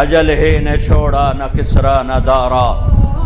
اجل ہی نے چھوڑا نہ کسرا نہ دارا،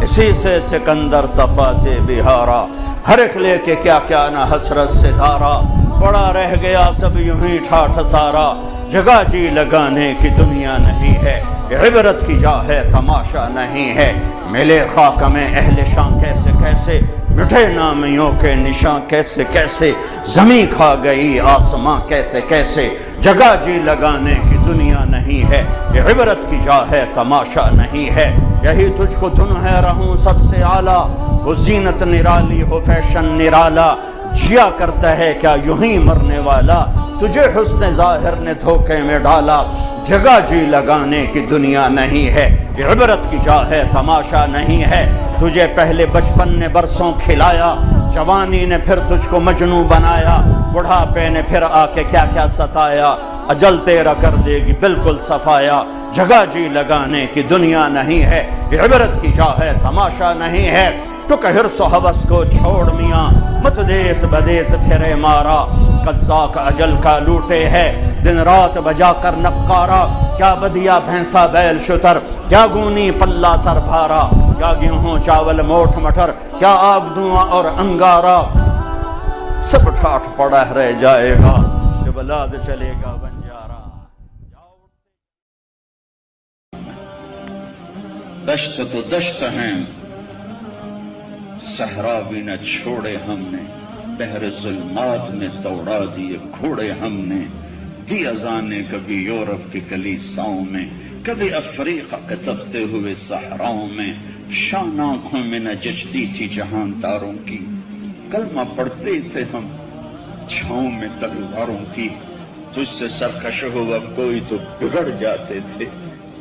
اسی سے سکندر صفات بہارا، ہر ایک لے کے کیا کیا نہ حسرت سے دھارا، پڑا رہ گیا سب یوں ہی ٹھاٹھ سارا، جگہ جی لگانے کی دنیا نہیں ہے، عبرت کی جا ہے تماشا نہیں ہے، ملے خاک میں اہل شان کیسے کیسے، مٹھے نامیوں کے نشان کیسے کیسے، زمین کھا گئی آسماں کیسے کیسے، جگہ جی لگانے کی دنیا نہیں ہے، یہ عبرت کی جا ہے تماشا نہیں ہے، یہی تجھ کو دھن ہے رہوں سب سے اعلیٰ، وہ زینت نرالی ہو فیشن نرالا، جیا کرتا ہے کیا یوں ہی مرنے والا، تجھے حسن ظاہر نے دھوکے میں ڈالا، جگہ جی لگانے کی دنیا نہیں ہے، یہ عبرت کی جا ہے تماشا نہیں ہے، تجھے پہلے بچپن نے برسوں کھلایا، جوانی نے پھر تجھ کو مجنوں بنایا، بڑھاپے نے پھر آ کے کیا کیا ستایا، اجل تیرا کر دے گی بالکل صفایا، جگہ جی لگانے کی دنیا نہیں ہے، یہ عبرت کی جا ہے تماشا نہیں ہے، ٹک حرص و حوث کو چھوڑ میاں، مت دیس بدیس پھرے مارا، قزاق اجل کا لوٹے ہے، دن رات بجا کر نقارا، کیا بدیا بھینسا بیل شتر، کیا گونی پلہ سر بھارا، کیا گیہوں چاول موٹھ مٹر، کیا آگ دھواں اور انگارا، سب ٹھاٹھ پڑا رہ جائے گا جب بلاد چلے گا بنجارا۔ دشت تو دشت ہیں صحرا بھی نہ چھوڑے ہم نے، بحر ظلمات میں دوڑا دیے گھوڑے ہم نے، دی اذانیں کبھی یورپ کی کلیساؤں میں، کبھی افریقہ کے دبتے ہوئے صحراؤں میں، شان آنکھوں میں نہ جچتی تھی جہان تاروں کی، کلمہ پڑھتے تھے ہم چھاؤں میں تلواروں کی، تجھ سے سرکش ہوا کوئی تو بگڑ جاتے تھے،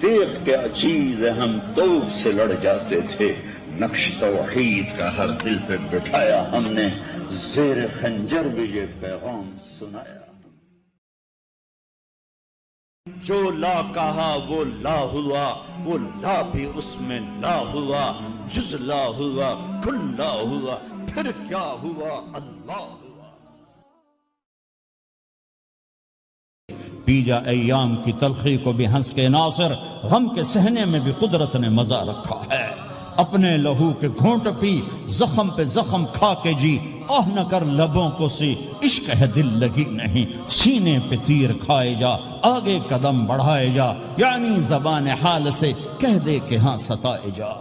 دیکھ کیا چیز ہے ہم توپ سے لڑ جاتے تھے، نقش توحید کا ہر دل پہ بٹھایا ہم نے، زیر خنجر بھی یہ پیغام سنایا۔ جو لا کہا وہ لا ہوا، وہ لا بھی اس میں لا ہوا، جز لا ہوا کل لا ہوا، پھر کیا ہوا اللہ ہوا۔ بیجا ایام کی تلخی کو بھی ہنس کے ناصر، غم کے سہنے میں بھی قدرت نے مزہ رکھا ہے، اپنے لہو کے گھونٹ پی، زخم پہ زخم کھا کے جی، آہ نہ کر لبوں کو سی، عشق ہے دل لگی نہیں، سینے پہ تیر کھائے جا، آگے قدم بڑھائے جا، یعنی زبان حال سے کہہ دے کہ ہاں ستائے جا۔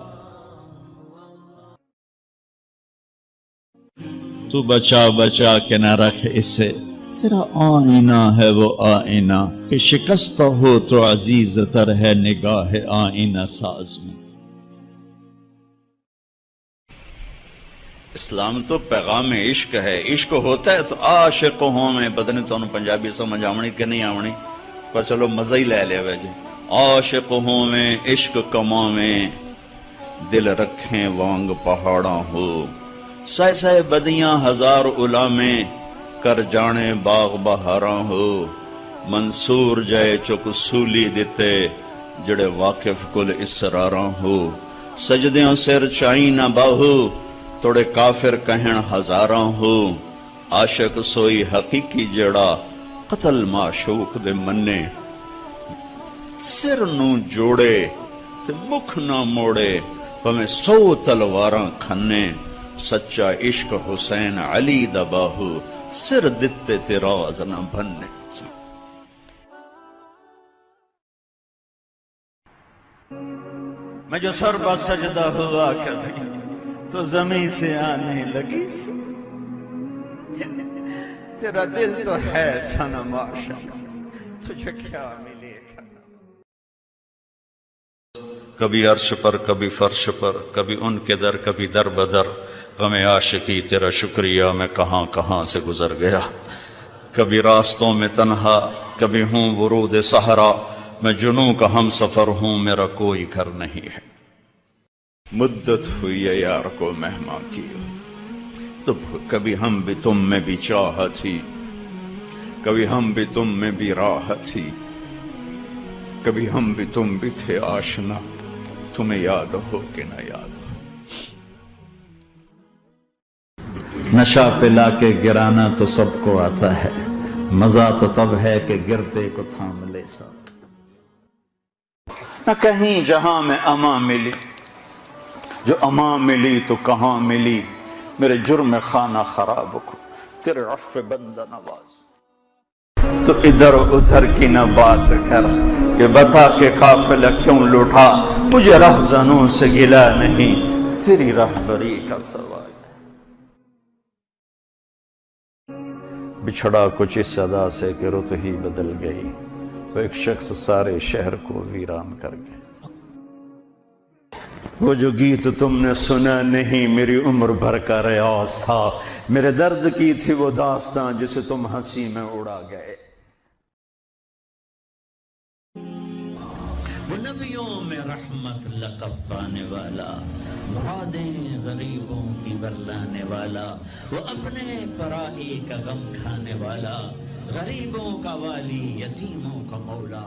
تو بچا بچا کے نہ رکھ اسے، تیرا آئینہ ہے وہ آئینہ، کہ شکستہ ہو تو عزیز تر ہے نگاہ آئینہ ساز میں۔ اسلام تو پیغام عشق ہے، عشق ہوتا ہے تو عاشق ہوں میں، پتہ نہیں تو پنجابی سمجھ آونی کہ نہیں آونی، پر چلو مزہ ہی لے لیا ویجے، عاشق ہوں میں عشق کماں میں، دل رکھیں وانگ پہاڑاں ہو، سہ سہ بدیاں ہزار علامیں، کر جانے باغ بہاراں ہو، منصور جائے چک سولی دیتے، جڑے واقف کل اسراراں ہو، سجدیوں سر چائی نہ باہو، توڑے کافر کہن ہزاراں ہو، عاشق سوئی حقیقی جڑا، قتل معشوق دے منے، سر نو جوڑے تے مکھ نہ موڑے، پمیں 100 تلواراں کھنے، سچا عشق حسین علی دا باہو، سر دتے تے راز نہ بھنے۔ میں جو سر با سجدہ ہوا کبھی تو زمین سے آنے لگی سی، تیرا دل تو ہے صنم عاشق، تجھے کیا ملے گا۔ کبھی عرش پر کبھی فرش پر، کبھی ان کے در کبھی در بدر، غم عاشقی تیرا شکریہ میں کہاں کہاں سے گزر گیا، کبھی راستوں میں تنہا کبھی ہوں ورود صحرا، میں جنوں کا ہم سفر ہوں میرا کوئی گھر نہیں ہے، مدت ہوئی ہے یار کو مہمان کی، تو کبھی ہم بھی تم میں بھی چاہت تھی، کبھی ہم بھی تم میں بھی راحت تھی، کبھی ہم بھی تم بھی تھے آشنا، تمہیں یاد ہو کہ نہ یاد ہو۔ نشہ پلا کے گرانا تو سب کو آتا ہے، مزہ تو تب ہے کہ گرتے کو تھام لے ساتھ۔ نہ کہیں جہاں میں امان ملی، جو امان ملی تو کہاں ملی، میرے جرم خانہ خراب کو تیرے عفو بندہ نواز۔ تو ادھر ادھر کی نہ بات کر، یہ بتا کہ قافلہ کیوں لوٹا، مجھے رہزنوں سے گلا نہیں، تیری رہبری کا سوال ہے۔ بچھڑا کچھ اس صدا سے کہ رت ہی بدل گئی، وہ ایک شخص سارے شہر کو ویران کر گیا۔ وہ جو گیت تم نے سنا نہیں میری عمر بھر کا ریاض تھا، میرے درد کی تھی وہ داستاں جسے تم ہنسی میں اڑا گئے۔ وہ نبیوں میں رحمت لقب پانے والا، مرادیں غریبوں کی برلانے والا، وہ اپنے پرائی کا غم کھانے والا، غریبوں کا والی یتیموں کا مولا۔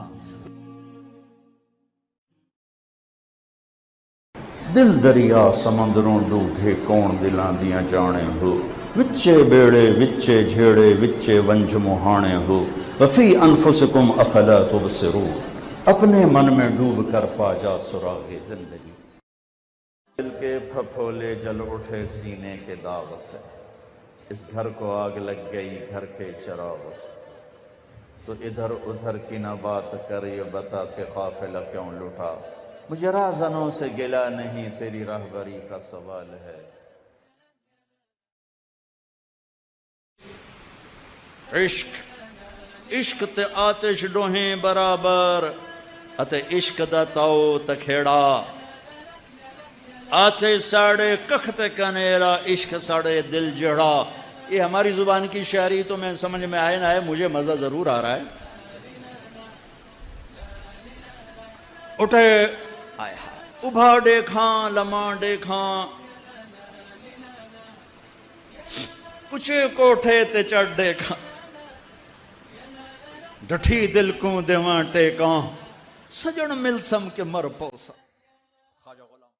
دل دریا سمندروں ڈوبے کون دلاں دیاں جانے ہو، وچے بیڑے وچے جھیڑے وچے ونج مہانے ہو، وفی انفسکم افلا تبصرون، اپنے من میں ڈوب کر پا جا سراغ زندگی۔ دل کے پھپھولے جل اٹھے سینے کے داغ سے، اس گھر کو آگ لگ گئی گھر کے چراغ سے۔ تو ادھر ادھر کی نہ بات کر، یہ بتا کہ قافلہ کیوں لوٹا، مجھے رہزنوں سے گلا نہیں، تیری رہبری کا سوال ہے۔ عشق تے آتش ڈوہیں برابر، اتے عشق دا تاؤ تکھیڑا، آتش ساڑے کخت کنیرا، عشق ساڑے دل جڑا۔ یہ ہماری زبان کی شاعری تو میں سمجھ میں آئے نہ آئے، مجھے مزہ ضرور آ رہا ہے۔ اٹھے ابھا دیکھاں لمحہ دیکھاں، اچھے کوٹھے تے چڑھ دیکھاں، ڈٹھی دل کو دیواں ٹیکاں، سجن ملسم کے مر پوسا۔ خواجہ غلام